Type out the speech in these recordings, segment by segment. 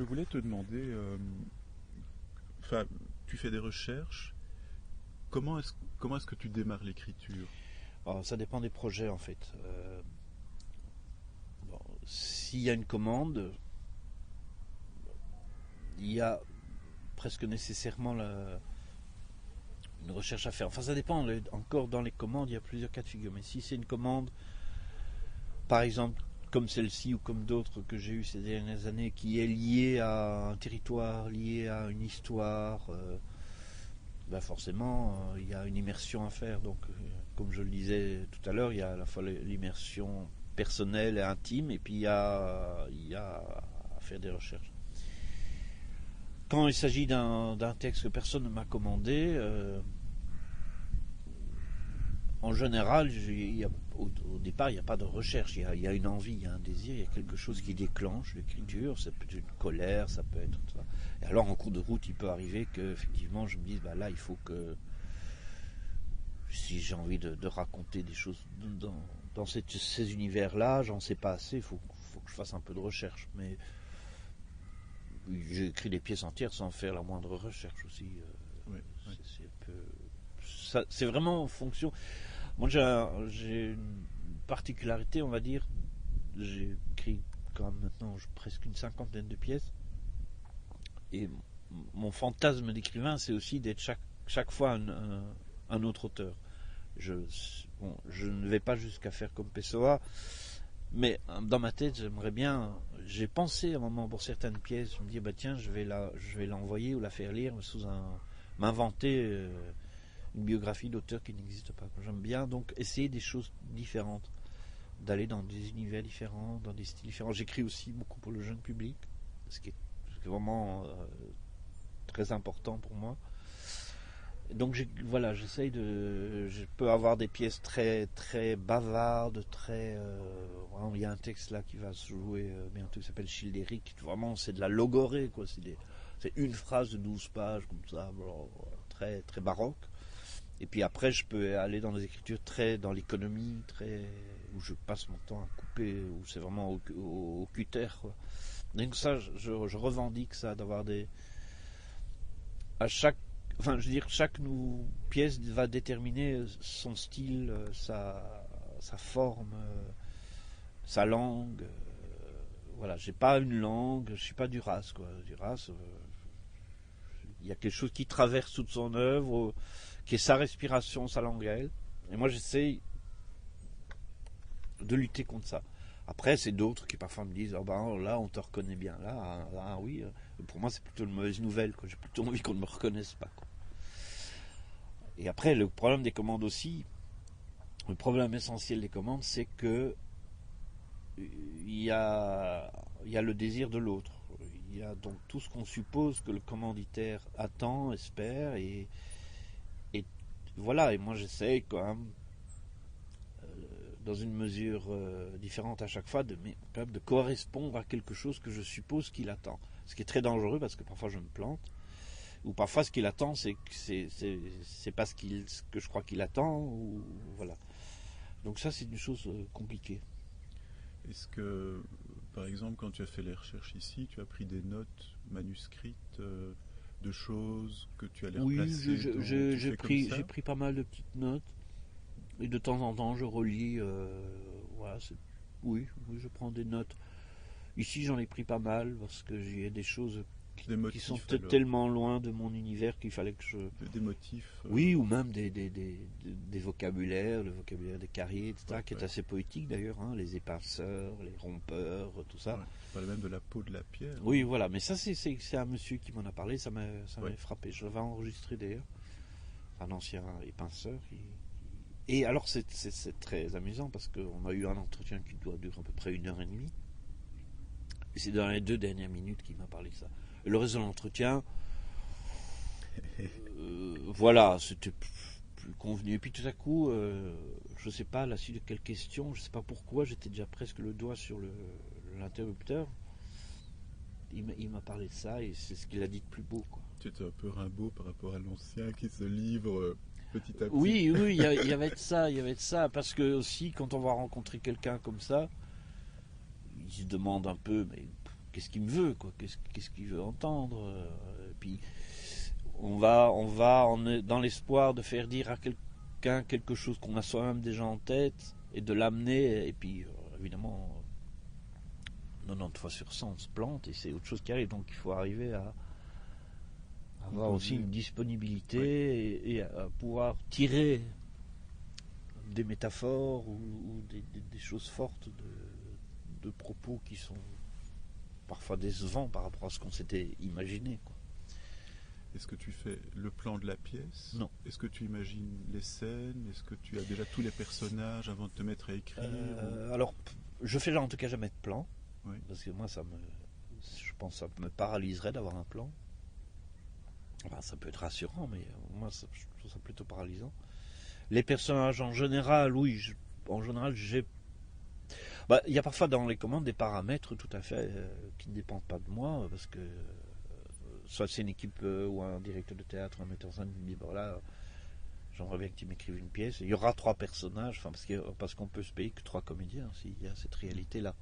je voulais te demander, enfin, tu fais des recherches, comment est-ce que tu démarres l'écriture? Alors, ça dépend des projets en fait. Bon, s'il y a une commande, il y a presque nécessairement une recherche à faire. Enfin, ça dépend. Encore dans les commandes, il y a plusieurs cas de figure. Mais si c'est une commande, par exemple, comme celle-ci ou comme d'autres que j'ai eues ces dernières années, qui est liée à un territoire, liée à une histoire, ben forcément, il y a une immersion à faire. Donc, comme je le disais tout à l'heure, il y a à la fois l'immersion personnelle et intime, et puis il y a à faire des recherches. Quand il s'agit d'un texte que personne ne m'a commandé, en général, au départ, il n'y a pas de recherche, il y a une envie, il y a un désir, il y a quelque chose qui déclenche l'écriture, ça peut être une colère, ça peut être tout ça. Et alors, en cours de route, il peut arriver qu'effectivement, je me dise, bah là, il faut que, si j'ai envie de raconter des choses dans ces univers-là, j'en sais pas assez, il faut que je fasse un peu de recherche. Mais j'écris des pièces entières sans faire la moindre recherche aussi. Oui, oui. C'est vraiment en fonction. Moi, j'ai une particularité, on va dire. J'ai écrit quand même maintenant presque une cinquantaine de pièces. Et mon fantasme d'écrivain, c'est aussi d'être chaque fois un autre auteur. Je ne vais pas jusqu'à faire comme Pessoa, mais dans ma tête, j'aimerais bien. J'ai pensé à un moment pour certaines pièces, je me dis bah tiens, je vais l'envoyer ou la faire lire m'inventer une biographie d'auteur qui n'existe pas. J'aime bien donc essayer des choses différentes, d'aller dans des univers différents, dans des styles différents. J'écris aussi beaucoup pour le jeune public, ce qui est vraiment très important pour moi. Donc j'essaye je peux avoir des pièces très très bavardes, vraiment, il y a un texte là qui va se jouer bientôt qui s'appelle Childéric. Vraiment, c'est de la logorée, quoi. C'est une phrase de 12 pages comme ça, très très baroque. Et puis après, je peux aller dans des écritures très dans l'économie, où je passe mon temps à couper, où c'est vraiment au cutter, quoi. Donc ça, je revendique ça, d'avoir je veux dire, chaque pièce va déterminer son style, sa forme, sa langue. Voilà, j'ai pas une langue, je suis pas Duras, quoi. Duras, il y a quelque chose qui traverse toute son œuvre, qui est sa respiration, sa langue à elle. Et moi, j'essaye de lutter contre ça. Après, c'est d'autres qui parfois me disent, oh ben, là, on te reconnaît bien. Là oui. Pour moi, c'est plutôt une mauvaise nouvelle, quoi. J'ai plutôt envie qu'on ne me reconnaisse pas, quoi. Et après, le problème des commandes aussi, le problème essentiel des commandes, c'est que il y a le désir de l'autre. Il y a donc tout ce qu'on suppose que le commanditaire attend, espère, et voilà. Et moi, j'essaye quand même, dans une mesure différente à chaque fois, quand même de correspondre à quelque chose que je suppose qu'il attend. Ce qui est très dangereux parce que parfois je me plante. Ou parfois ce qu'il attend, c'est pas ce que je crois qu'il attend, ou voilà. Donc ça, c'est une chose compliquée. Est-ce que, par exemple, quand tu as fait les recherches ici, tu as pris des notes manuscrites de choses que tu allais Oui, replacer j'ai pris pas mal de petites notes. Et de temps en temps, je relis. Voilà, oui, je prends des notes. Ici, j'en ai pris pas mal parce que j'ai des choses des motifs, qui sont tellement loin de mon univers qu'il fallait que des motifs. Oui, ou même des vocabulaires, le vocabulaire des carriers, etc., qui est assez poétique d'ailleurs, hein, les épaisseurs, les rompeurs, tout ça. Ouais, tu parlais même de la peau de la pierre. Oui, voilà, mais ça, c'est un monsieur qui m'en a parlé, ça m'a frappé. Je l'avais enregistré d'ailleurs, un ancien épinceur. Et alors, c'est très amusant parce qu'on a eu un entretien qui doit durer à peu près 1h30. Et c'est dans les 2 dernières minutes qu'il m'a parlé de ça. Et le reste de l'entretien, voilà, c'était plus convenu. Et puis tout à coup, je sais pas à la suite de quelle question, je sais pas pourquoi, j'étais déjà presque le doigt sur l'interrupteur. Il m'a parlé de ça et c'est ce qu'il a dit de plus beau, quoi. Tu étais un peu Rimbaud par rapport à l'ancien qui se livre petit à petit. Oui, il y avait de ça, parce que aussi quand on va rencontrer quelqu'un comme ça, il se demande un peu, mais qu'est-ce qu'il me veut, quoi, qu'est-ce qu'il veut entendre. Et puis on va dans l'espoir de faire dire à quelqu'un quelque chose qu'on a soi-même déjà en tête et de l'amener. Et puis évidemment, 90 fois sur 100 on se plante et c'est autre chose qui arrive. Donc il faut arriver à avoir aussi une disponibilité et à pouvoir tirer des métaphores ou des choses fortes de propos qui sont parfois décevants par rapport à ce qu'on s'était imaginé, quoi. Est-ce que tu fais le plan de la pièce? Non. Est-ce que tu imagines les scènes? Est-ce que tu as déjà tous les personnages avant de te mettre à écrire? Alors, je fais en tout cas jamais de plan, Oui. parce que moi, je pense que ça me paralyserait d'avoir un plan. Enfin, ça peut être rassurant, mais moi, je trouve ça plutôt paralysant. Les personnages en général, oui, en général, j'ai... il y a parfois dans les commandes des paramètres tout à fait qui ne dépendent pas de moi, parce que soit c'est une équipe ou un directeur de théâtre, un metteur en scène qui me dit, voilà, j'aimerais bien que tu m'écrives une pièce. Il y aura 3 personnages, parce qu'on peut se payer que 3 comédiens, s'il y a cette réalité-là.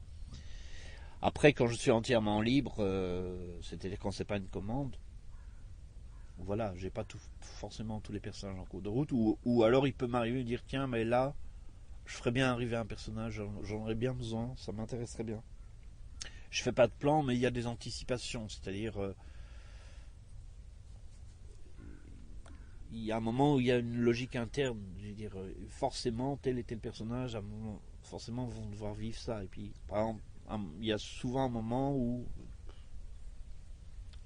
Après, quand je suis entièrement libre, c'est-à-dire quand c'est pas une commande, voilà, j'ai pas forcément tous les personnages en cours de route, ou alors il peut m'arriver de dire, tiens, mais là, je ferais bien arriver un personnage, j'en aurais bien besoin, ça m'intéresserait bien. Je fais pas de plan, mais il y a des anticipations, c'est-à-dire il y a un moment où il y a une logique interne, je veux dire, forcément tel et tel personnage, à un moment, forcément vont devoir vivre ça. Et puis, par exemple, il y a souvent un moment où,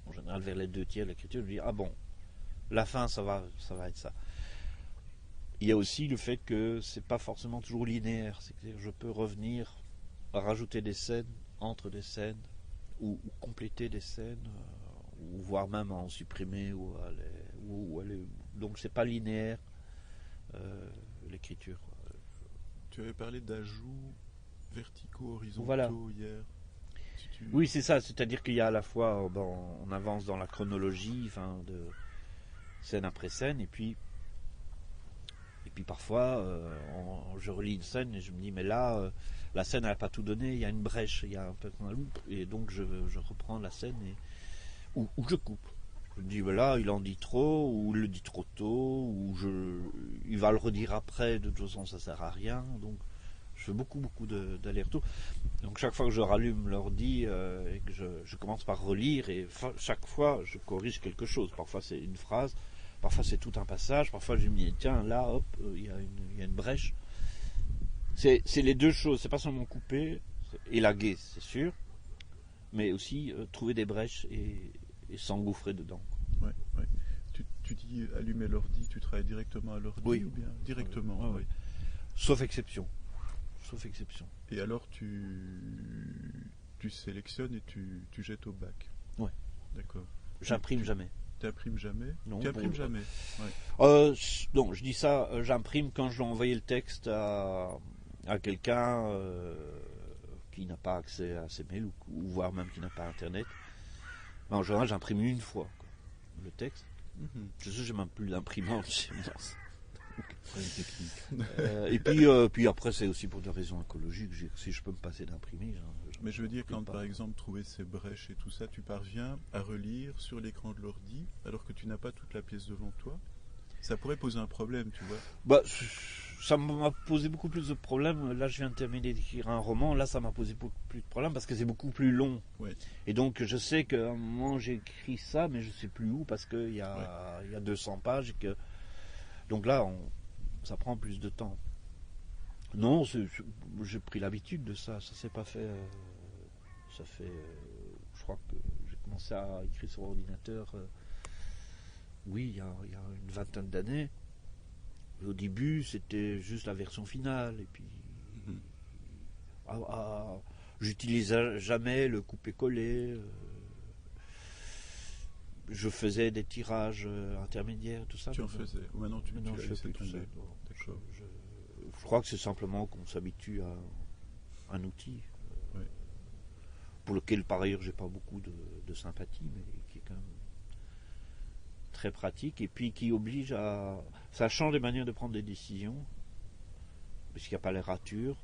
en général vers les 2/3 de l'écriture, je dis, ah bon, la fin ça va être ça. Il y a aussi le fait que c'est pas forcément toujours linéaire, c'est-à-dire je peux revenir à rajouter des scènes entre des scènes ou compléter des scènes ou voire même à en supprimer ou aller. Donc c'est pas linéaire l'écriture. Tu avais parlé d'ajouts verticaux, horizontaux Voilà. hier. Oui, c'est ça, c'est-à-dire qu'il y a à la fois on avance dans la chronologie, enfin de scène après scène, et puis parfois je relis une scène et je me dis mais là la scène n'a pas tout donné, il y a une brèche, il y a un peu un loop, et donc je reprends la scène ou je coupe. Je me dis là il en dit trop, ou il le dit trop tôt, ou il va le redire après, de toute façon ça sert à rien. Donc je fais beaucoup d'allers-retours. Donc chaque fois que je rallume l'ordi et que je commence par relire, et chaque fois je corrige quelque chose. Parfois c'est une phrase, parfois c'est tout un passage, parfois je me dis tiens là hop il y a une brèche. C'est les deux choses, c'est pas seulement couper, élaguer c'est sûr, mais aussi trouver des brèches et s'engouffrer dedans. Ouais. Tu dis allumer l'ordi, tu travailles directement à l'ordi, oui. Ou bien directement Oui. Sauf exception. Et alors tu sélectionnes et tu jettes au bac. Ouais. D'accord. J'imprime jamais. Tu imprimes jamais? Non. Tu imprimes jamais? Non, je dis ça, j'imprime quand je dois envoyer le texte à quelqu'un qui n'a pas accès à ses mails ou voire même qui n'a pas internet. Mais en général, j'imprime une fois le texte. Je sais, j'ai même plus d'imprimante chez moi. Et puis après, c'est aussi pour des raisons écologiques. Si je peux me passer d'imprimer. Mais je veux dire, quand par exemple trouver ces brèches et tout ça, tu parviens à relire sur l'écran de l'ordi alors que tu n'as pas toute la pièce devant toi, ça pourrait poser un problème, tu vois. Ça m'a posé beaucoup plus de problèmes. Là, je viens de terminer d'écrire un roman. Là, ça m'a posé beaucoup plus de problèmes parce que c'est beaucoup plus long. Ouais. Et donc, je sais qu'à un moment, j'ai écrit ça, mais je ne sais plus où parce qu'il y a 200 pages. Et donc là, ça prend plus de temps. Non, j'ai pris l'habitude de ça. Ça s'est pas fait. Ça fait. Je crois que j'ai commencé à écrire sur ordinateur. Oui, il y a une vingtaine d'années. Au début, c'était juste la version finale. Et puis. J'utilisais jamais le couper-coller. Je faisais des tirages intermédiaires, tout ça. Tu en faisais? Ou maintenant tu je fais plus tout ça. D'accord. Je crois que c'est simplement qu'on s'habitue à un outil pour lequel par ailleurs j'ai pas beaucoup de sympathie, mais qui est quand même très pratique et puis qui oblige ça change les manières de prendre des décisions parce qu'il n'y a pas les ratures.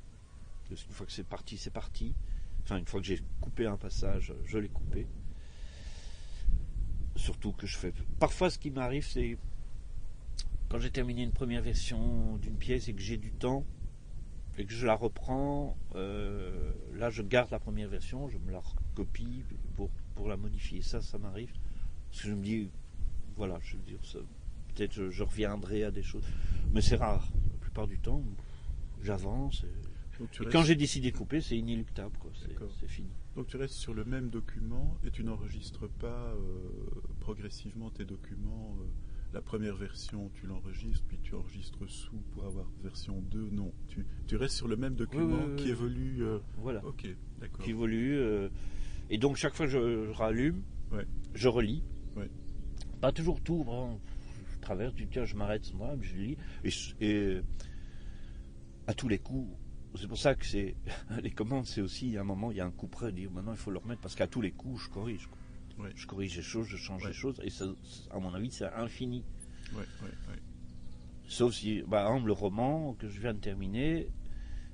Une fois que c'est parti, Enfin, une fois que j'ai coupé un passage, je l'ai coupé. Surtout que je fais... Parfois, ce qui m'arrive, c'est quand j'ai terminé une première version d'une pièce et que j'ai du temps et que je la reprends, là, je garde la première version, je me la recopie pour la modifier. Ça m'arrive. Parce que je me dis, voilà, je veux dire, peut-être je reviendrai à des choses. Mais c'est rare. La plupart du temps, j'avance. Et quand j'ai décidé de couper, c'est inéluctable, quoi. C'est fini. Donc tu restes sur le même document et tu n'enregistres pas progressivement tes documents. La première version, tu l'enregistres, puis tu enregistres sous pour avoir version 2. Non, tu restes sur le même document qui évolue. Voilà. Ok, d'accord. Qui évolue. Et donc chaque fois que je rallume, je relis. Ouais. Pas toujours tout. Bon, je traverse, tiens, je m'arrête, moi, je lis. Et à tous les coups. C'est pour ça que c'est les commandes, c'est aussi à un moment, il y a un coup près, dire maintenant il faut le remettre parce qu'à tous les coups, je corrige. Ouais. Je corrige les choses, je change les choses, et ça, à mon avis, c'est infini. Ouais. Sauf si, par exemple, le roman que je viens de terminer,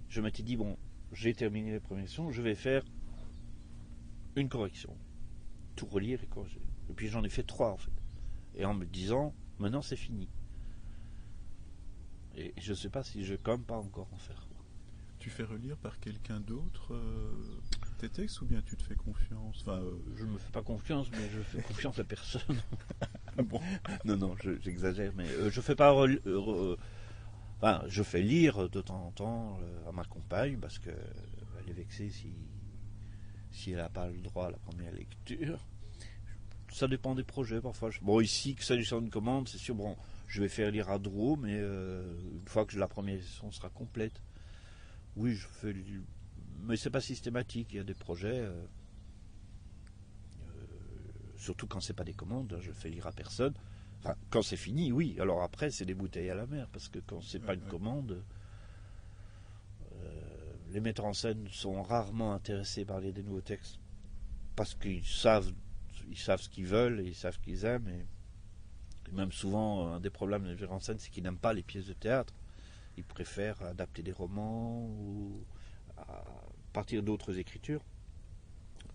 je m'étais dit, bon, j'ai terminé les premières versions, je vais faire une correction. Tout relire et corriger. Et puis j'en ai fait 3, en fait. Et en me disant, maintenant c'est fini. Et je ne sais pas si je vais quand même pas encore en faire. Tu fais relire par quelqu'un d'autre tes textes ou bien tu te fais confiance? Je ne me fais pas confiance, mais je fais confiance à personne. Bon. Non, j'exagère, mais je fais pas. Je fais lire de temps en temps à ma compagne parce qu'elle est vexée si elle n'a pas le droit à la première lecture. Ça dépend des projets parfois. Bon, ici, que ça soit une commande, c'est sûr. Bon, je vais faire lire à Drouot, mais une fois que la première session sera complète. Oui, je fais, mais c'est pas systématique. Il y a des projets, surtout quand c'est pas des commandes, je fais lire à personne. Enfin, quand c'est fini, oui. Alors après, c'est des bouteilles à la mer, parce que quand c'est pas une commande, les metteurs en scène sont rarement intéressés par des nouveaux textes, parce qu'ils savent ce qu'ils veulent et ils savent ce qu'ils aiment. Et même souvent, un des problèmes des metteurs en scène, c'est qu'ils n'aiment pas les pièces de théâtre. Ils préfèrent adapter des romans ou à partir d'autres écritures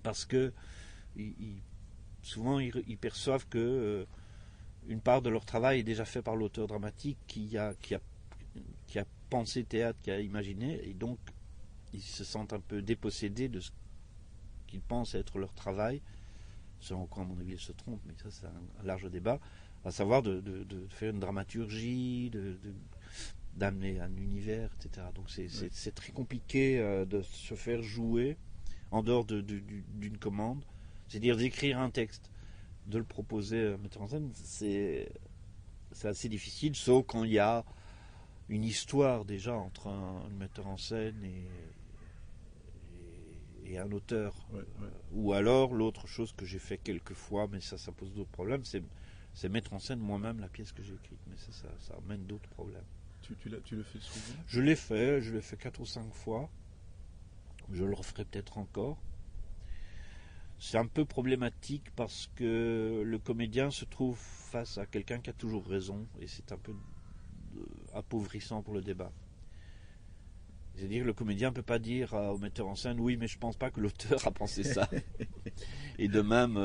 parce que souvent ils perçoivent que une part de leur travail est déjà fait par l'auteur dramatique qui a pensé théâtre, qui a imaginé, et donc ils se sentent un peu dépossédés de ce qu'ils pensent être leur travail, selon quoi à mon avis ils se trompent, mais ça c'est un large débat, à savoir de faire une dramaturgie, d'amener un univers, etc. Donc c'est très compliqué de se faire jouer en dehors d'une commande. C'est-à-dire d'écrire un texte, de le proposer à un metteur en scène, c'est assez difficile, sauf quand il y a une histoire déjà entre un metteur en scène et un auteur. Ou alors l'autre chose que j'ai fait quelques fois, mais ça pose d'autres problèmes, c'est mettre en scène moi-même la pièce que j'ai écrite. Mais ça amène d'autres problèmes. Tu le fais souvent? Je l'ai fait 4 ou 5 fois. Je le referai peut-être encore. C'est un peu problématique parce que le comédien se trouve face à quelqu'un qui a toujours raison et c'est un peu appauvrissant pour le débat. C'est-à-dire que le comédien ne peut pas dire au metteur en scène oui mais je ne pense pas que l'auteur a pensé ça. Et de même,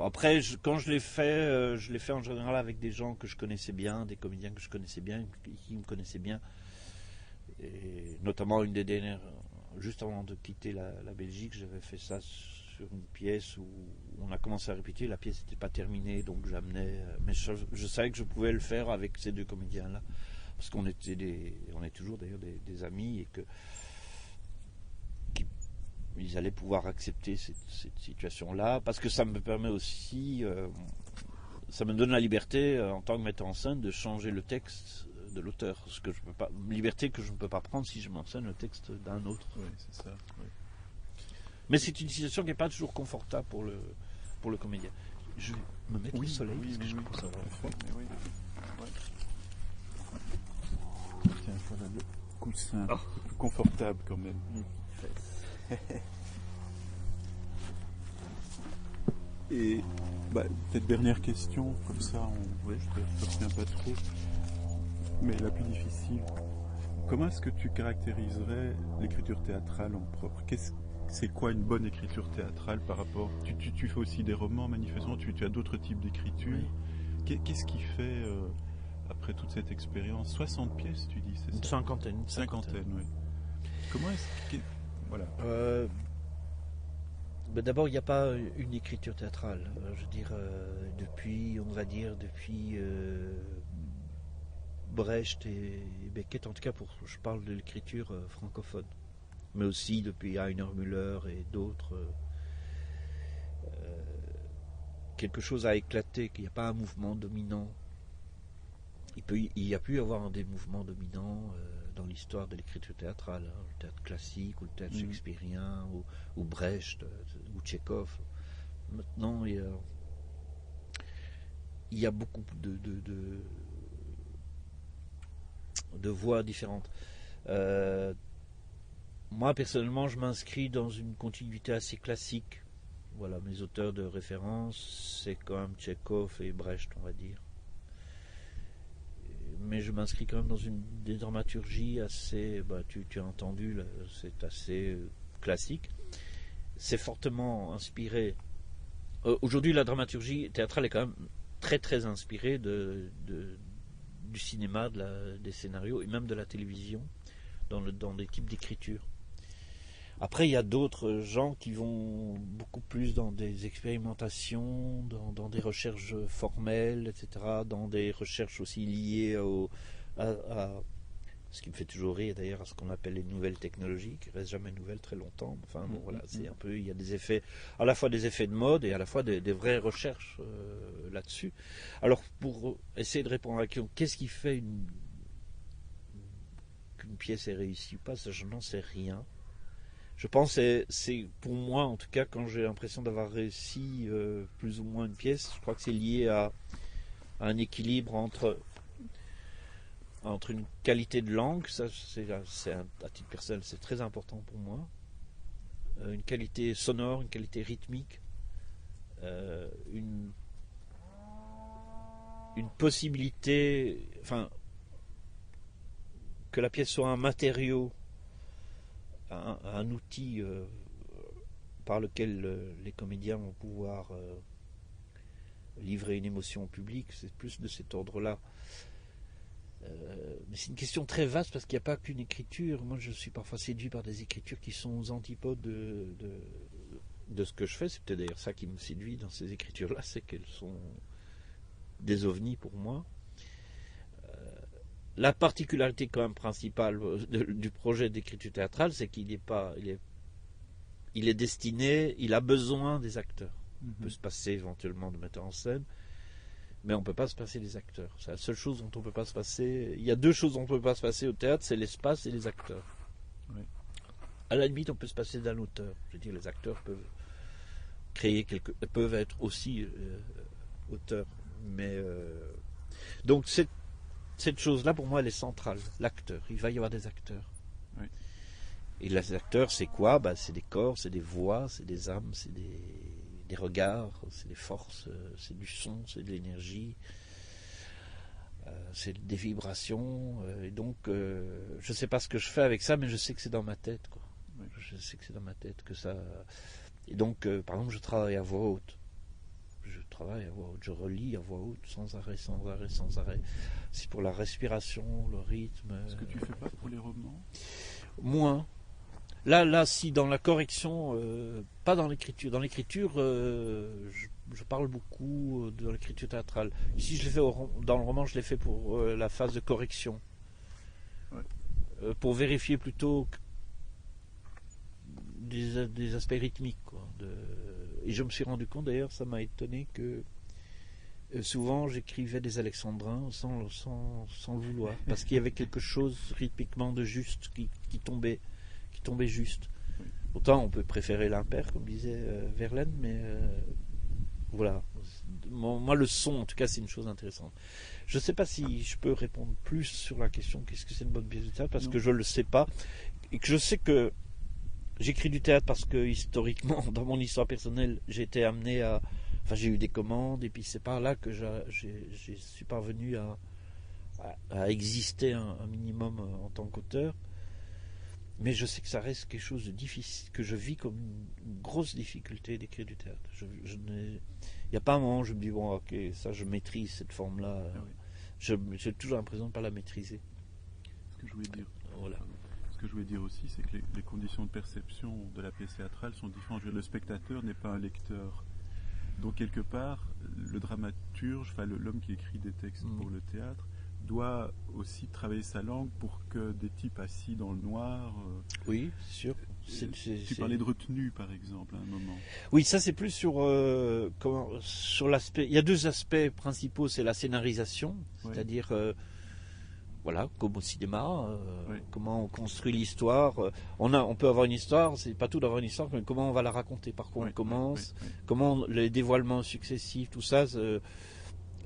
après quand je l'ai fait en général avec des gens que je connaissais bien, des comédiens que je connaissais bien, qui me connaissaient bien. Et notamment une des dernières, juste avant de quitter la Belgique, j'avais fait ça sur une pièce où on a commencé à répéter, la pièce n'était pas terminée, donc j'amenais, mais je savais que je pouvais le faire avec ces deux comédiens-là, parce qu'on est toujours d'ailleurs des amis et que ils allaient pouvoir accepter cette situation-là, parce que ça me permet aussi, ça me donne la liberté en tant que metteur en scène de changer le texte de l'auteur, ce que je peux pas, liberté que je ne peux pas prendre si je m'enseigne le texte d'un autre. Oui, c'est ça. Oui. Mais c'est une situation qui n'est pas toujours confortable pour le comédien. Je vais me mettre au soleil parce que je commence à avoir froid. Oui. Tiens, voilà le coussin. C'est plus confortable quand même. Et peut-être dernière question, comme ça je ne retiens pas trop. Mais la plus difficile, comment est-ce que tu caractériserais l'écriture théâtrale en propre? c'est quoi une bonne écriture théâtrale par rapport... Tu fais aussi des romans, manifestement, tu as d'autres types d'écriture. Oui. Qu'est-ce qui fait, après toute cette expérience, 60 pièces, tu dis, c'est ça? Une cinquantaine. Oui. Comment est-ce que... Voilà. Ben d'abord, il n'y a pas une écriture théâtrale. Je veux dire, depuis Brecht et Beckett, en tout cas, je parle de l'écriture francophone. Mais aussi depuis Heiner Müller et d'autres, quelque chose a éclaté, qu'il n'y a pas un mouvement dominant. Il y a pu y avoir des mouvements dominants dans l'histoire de l'écriture théâtrale, hein, le théâtre classique ou le théâtre shakespearien ou Brecht ou Tchekhov. Maintenant, il y a beaucoup de voies différentes. Moi, personnellement, je m'inscris dans une continuité assez classique. Voilà, mes auteurs de référence, c'est quand même Tchekhov et Brecht, on va dire. Mais je m'inscris quand même dans des dramaturgies assez, tu as entendu, c'est assez classique. C'est fortement inspiré. Aujourd'hui, la dramaturgie théâtrale est quand même très très inspirée du cinéma, des scénarios et même de la télévision dans des types d'écriture. Après, il y a d'autres gens qui vont beaucoup plus dans des expérimentations, dans des recherches formelles, etc., dans des recherches aussi liées à ce qui me fait toujours rire d'ailleurs, à ce qu'on appelle les nouvelles technologies, qui ne restent jamais nouvelles très longtemps. Enfin, bon, voilà, c'est un peu, il y a des effets, à la fois des effets de mode et à la fois des vraies recherches là-dessus. Alors, pour essayer de répondre à la question, qu'est-ce qui fait qu'une pièce est réussie ou pas, ça, je n'en sais rien. Je pense que c'est pour moi, en tout cas, quand j'ai l'impression d'avoir réussi plus ou moins une pièce, je crois que c'est lié à un équilibre entre une qualité de langue, ça à titre personnel, c'est très important pour moi, une qualité sonore, une qualité rythmique, une possibilité, enfin, que la pièce soit un matériau, un outil par lequel les comédiens vont pouvoir livrer une émotion au public, c'est plus de cet ordre-là. Mais c'est une question très vaste parce qu'il n'y a pas qu'une écriture. Moi, je suis parfois séduit par des écritures qui sont aux antipodes de ce que je fais. C'est peut-être d'ailleurs ça qui me séduit dans ces écritures-là, c'est qu'elles sont des ovnis pour moi. La particularité quand même principale du projet d'écriture théâtrale, c'est qu'il n'est pas, il est destiné, il a besoin des acteurs. On peut se passer éventuellement de metteur en scène, mais on ne peut pas se passer des acteurs. C'est la seule chose dont on ne peut pas se passer. Il y a deux choses dont on ne peut pas se passer au théâtre, c'est l'espace et les acteurs. Oui. À la limite, on peut se passer d'un auteur. Je veux dire, les acteurs peuvent peuvent être aussi auteurs, mais donc cette chose-là, pour moi, elle est centrale. L'acteur. Il va y avoir des acteurs. Oui. Et les acteurs, c'est quoi? C'est des corps, c'est des voix, c'est des âmes, c'est des regards, c'est des forces, c'est du son, c'est de l'énergie, c'est des vibrations. Et donc, je ne sais pas ce que je fais avec ça, mais je sais que c'est dans ma tête, quoi. Oui. Je sais que c'est dans ma tête que ça. Et donc, par exemple, je travaille à voix haute. Je relis à voix haute, sans arrêt. C'est pour la respiration, le rythme. Est-ce que tu fais pas pour les romans? Moins. Là, si dans la correction, pas dans l'écriture. Dans l'écriture, je parle beaucoup de l'écriture théâtrale. Ici, je l'ai fait dans le roman, je l'ai fait pour la phase de correction. Ouais. Pour vérifier plutôt des aspects rythmiques, quoi, et je me suis rendu compte, d'ailleurs, ça m'a étonné que souvent j'écrivais des alexandrins sans le vouloir, parce qu'il y avait quelque chose rythmiquement de juste qui tombait juste. Autant on peut préférer l'impair, comme disait Verlaine, mais voilà. Moi, le son, en tout cas, c'est une chose intéressante. Je ne sais pas si je peux répondre plus sur la question qu'est-ce que c'est une bonne pièce de théâtre, parce que je ne le sais pas, et que je sais que j'écris du théâtre parce que historiquement, dans mon histoire personnelle, j'ai été amené j'ai eu des commandes, et puis c'est par là que je suis parvenu à exister un minimum en tant qu'auteur. Mais je sais que ça reste quelque chose de difficile, que je vis comme une grosse difficulté d'écrire du théâtre. Il n'y a pas un moment où je me dis, bon, ok, ça je maîtrise cette forme-là. Ah oui. J'ai toujours l'impression de ne pas la maîtriser. Ce que je voulais dire, Voilà. ce que je voulais dire aussi, c'est que les conditions de perception de la pièce théâtrale sont différentes. Le spectateur n'est pas un lecteur. Donc quelque part, le dramaturge, enfin l'homme qui écrit des textes pour le théâtre, doit aussi travailler sa langue pour que des types assis dans le noir... oui, c'est sûr. Tu parlais de retenue, par exemple, à un moment. Oui, ça c'est plus sur l'aspect... Il y a deux aspects principaux, c'est la scénarisation, c'est-à-dire... voilà, comme au cinéma, comment on construit l'histoire. On peut avoir une histoire, c'est pas tout d'avoir une histoire, mais comment on va la raconter. Par contre, comment les dévoilements successifs, tout ça,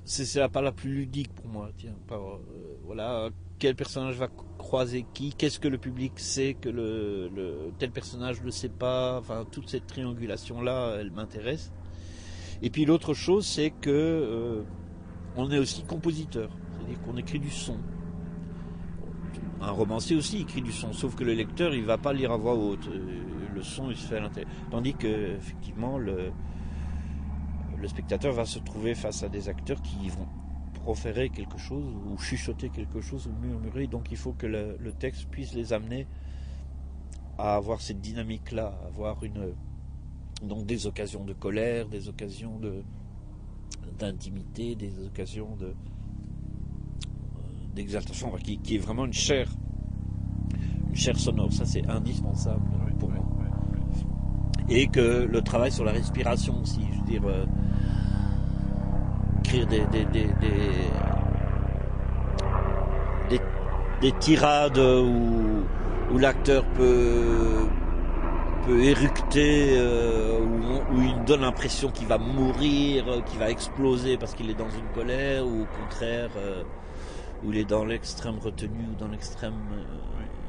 c'est la part la plus ludique pour moi. Tiens, voilà, quel personnage va croiser qui, qu'est-ce que le public sait que tel personnage ne sait pas. Enfin, toute cette triangulation-là, elle m'intéresse. Et puis l'autre chose, c'est que on est aussi compositeur, c'est-à-dire qu'on écrit du son. Un romancier aussi écrit du son, sauf que le lecteur il va pas lire à voix haute, le son il se fait à l'intérieur. Tandis que effectivement le spectateur va se trouver face à des acteurs qui vont proférer quelque chose ou chuchoter quelque chose ou murmurer, donc il faut que le texte puisse les amener à avoir cette dynamique-là, à avoir donc des occasions de colère, des occasions d'intimité, des occasions d'exaltation, qui est vraiment une chair sonore. Ça c'est indispensable pour moi. Et que le travail sur la respiration aussi, je veux dire, écrire des tirades où l'acteur peut éructer, où il donne l'impression qu'il va mourir, qu'il va exploser parce qu'il est dans une colère, ou au contraire où il est dans l'extrême retenue ou dans l'extrême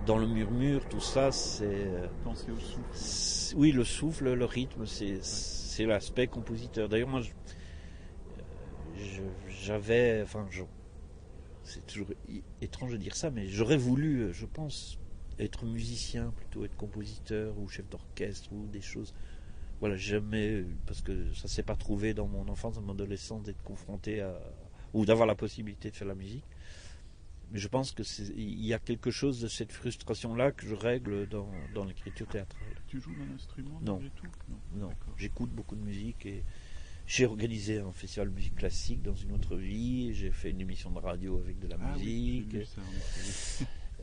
dans le murmure. Tout ça, c'est penser au souffle. Oui, le souffle, le rythme, c'est l'aspect compositeur. D'ailleurs, moi j'avais, enfin, c'est toujours étrange de dire ça, mais j'aurais voulu, je pense, être musicien plutôt, être compositeur ou chef d'orchestre ou des choses. Voilà, jamais, parce que ça s'est pas trouvé dans mon enfance, dans mon adolescence, d'être confronté ou d'avoir la possibilité de faire la musique. Mais je pense qu'il y a quelque chose de cette frustration-là que je règle dans l'écriture théâtrale. Tu joues d'un instrument? Non. Tout non. J'écoute beaucoup de musique et j'ai organisé un festival de musique classique dans une autre vie. J'ai fait une émission de radio avec de la musique. Oui, ça,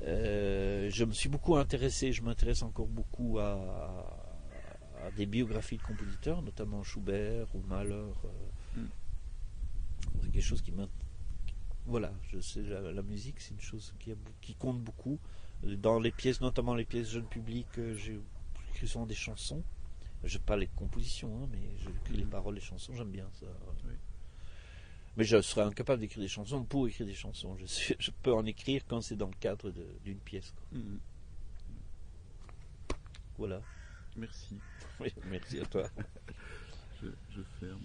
je me suis beaucoup intéressé, je m'intéresse encore beaucoup à des biographies de compositeurs, notamment Schubert ou Mahler. C'est quelque chose qui m'intéresse. Voilà, je sais, la musique, c'est une chose qui compte beaucoup. Dans les pièces, notamment les pièces jeunes publics, j'ai écrit souvent des chansons. Je n'ai pas les compositions, mais j'écris les paroles des chansons, j'aime bien ça. Oui. Mais je serais incapable d'écrire des chansons pour écrire des chansons. Je peux en écrire quand c'est dans le cadre d'une pièce. Voilà. Merci. Oui, merci à toi. Je ferme.